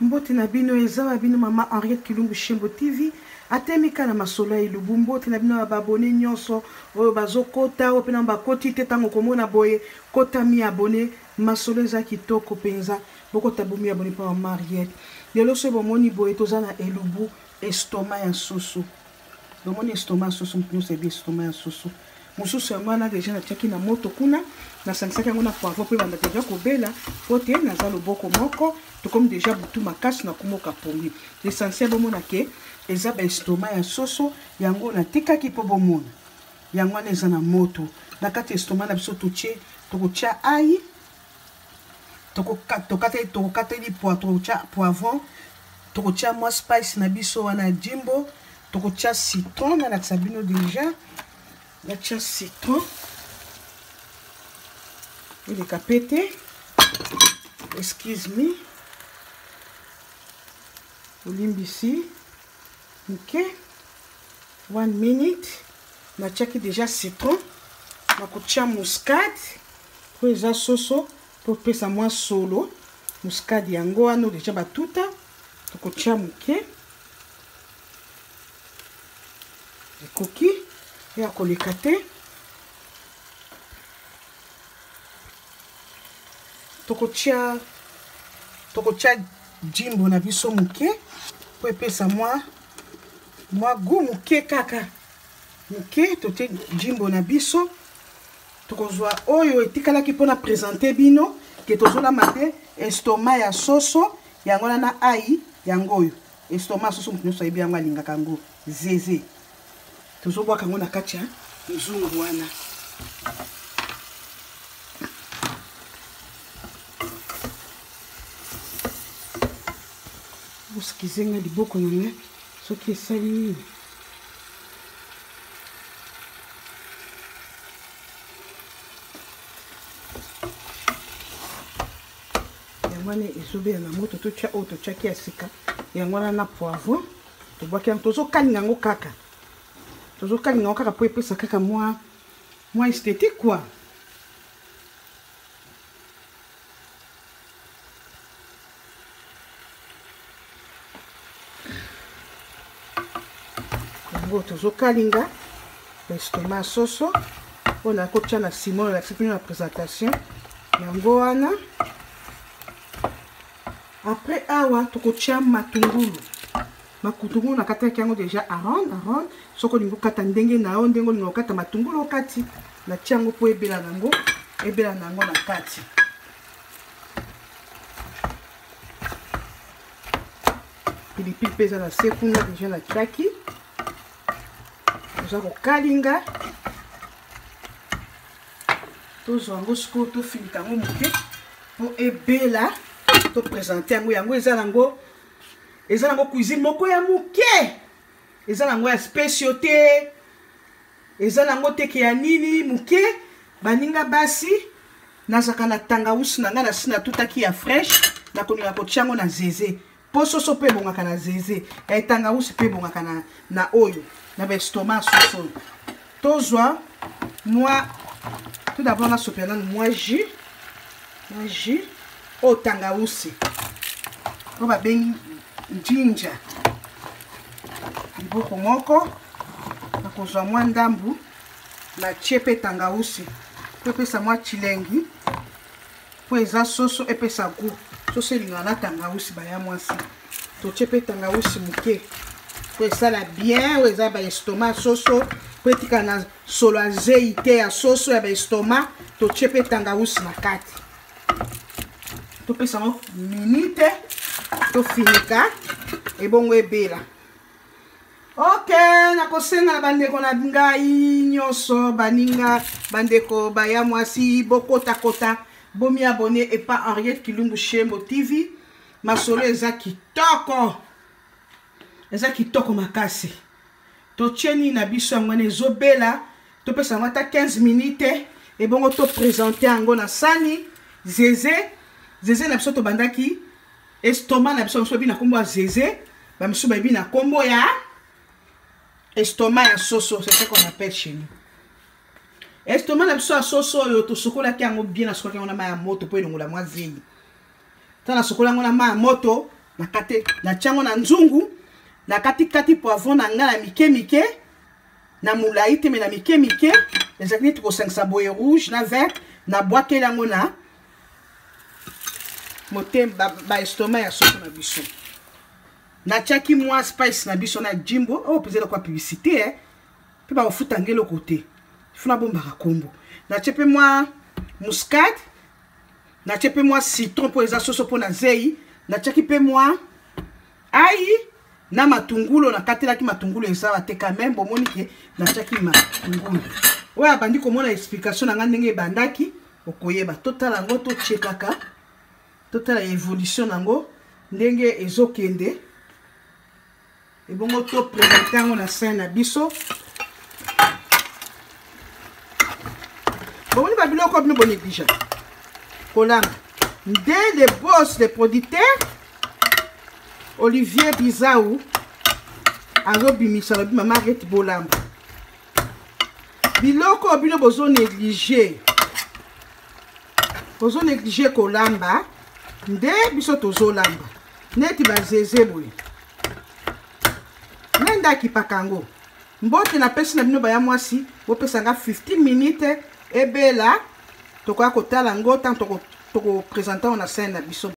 Mbote na bino ezawa bino mama Henriette Kilungu Shembo TV. Atemika na masolo ya Lubumbo te na bino ababone nyonso oyo bazokota oyo pena bakoti te tango komona boye kota mi abone masolo eza kitoko penza bokota bomi abone pa mama Henriette. Lelo so bomoni boye toza na elubu estoma ya soso. Bomoni estoma ya soso mpino sebi estoma ya soso. Mosusu yango wana deja natiaki na moto kuna nasangisaki yango na poivron mpe banda deja kobela po te naza loboko moko tokomi deja butu makasi na komoka pongi. L'essentiel bomona ke eza ba estoma ya soso yango natikaki mpo bomona yango wana eza na moto na kati estoma na biso tokotia ai tokateli poivron tokotia mwa spice na biso wana jimbo tokotia citron na lakisa bino deja la citron et les capete excuse me olimbisi ok 1 minute na tiaki déjà citron na kotia muscade po eza soso po pesa mwa solo muscade yango wana déjà batuta tokotia moke ekoki ya koleka te tokotia jimbo na biso moke po epesa mwa gu moke kaka moke totie jimbo na biso tokozwa oyo etikalaki mpona présenter bino ke tozolama te estoma ya soso yango na ai yango oyo estoma ya soso moto nyonso ayebi yango alingaka yango zeze tozobwaka yango na kati ya nzungu wana boskizenga liboko nanga soki esali nini yango wana ezobela na moto totia oyo totiaki ya sika yango wana na poivron tobwaki yango tozokalinga yango kaka po epesa kaka mwa esthétique quoi. Yango tozokalinga estoma soso mpona kotia na simon lakisi na présentation yango wana. Après awa tokotia matungulu na kataki yango déjà aron soko lingo kata ndenge na yo ndenge lingo kata matungulu okati na tiango po ebela nango na kati pilipili pesa na sekunda déjà na tiaki oza kokalinga tozwa yango sikoyo tofilika yango moke po ebela to présenter yango eza nango cuisine moko ya moke eza nango ya spéciauté eza nango teke ya nini moke baninga basi nazaka na tangawusi na nga na sina tutaki ya fresh na koninga kotia yango na zeze po soso mpe ebongaka na zeze ya tangawusi mpe ebongaka na oyo na baestoma soso tozwa mwa tout d'abord na sopela mwa jus o tangawusi po babengi ginger liboko moko nakozwa mwa ndambu na tie pe tangawusi po epesa mwa chilengi po eza soso epesa gu soso elingaka na tangawusi baya mwasi totie pe tangawusi moke po esala bien oyo eza baestoma soso po etika na solo azei te ya soso ya baestoma totie pe tangawusi na kati topesa yango minute tofinika ebongo ebela. Ok, nakosenga na bandeko na ngai nyonso baninga bandeko baya mwasi bokota bomi abone epa Henriette Kilungu Shembo TV. Masolo eza kitoko makasi totieni na biso yango wana ezobela topesa yango ata 15 minute ebongo to présenter yango na sani zeze na biso tobandaki estoma na biso babi na kombo ya zeze bamiso babi na kombo ya estoma ya soso, c'est ce qu'on appelle chez nous. Estoma na biso ya soso oyo tosokolaki yango bien na sokolaki yango na ma ya moto po elongola mwa zei. Tana sokola yango na ma ya moto nakate na tiango na nzungu na kati poivron na nga na mike na moulayi te me na mike ezalaki neti kosangisa boye rouge na vert na bwakeli yango na motemba ba estomac ya soso na biso natiaki mwa spice na biso na jimbo oyo mpenza eloko ya publicité mpe bakofuta nge eloko te funa bombaka kombo natie mpe mwa muscade natie mpe mwa citron mpo eza soso mpo na zei natiaki mpe mwa ai na matungulu nakatelaki matungulu eza bateka meme bomoni ke natiaki matungulu oyo abandi komona explication na nga ndenge ebandaki okoyeba totala yango tochekaka totala évolution nango ndenge ezokende ebongo to présenter yango na scène na biso bomoni babiloko bino bonéglige kolanga nde le boss de producteur Olivier Bizaou azobimisa lobi mama Marguerite Bolamba biloko bino bozo négliger kolamba nde biso tozolamba neti bazeze boye nenda kipakango mbote na pesi na bino baya mwasi bopesanga 15 minutes ebela tokoya kotala ngo tant toko présenter na scène na biso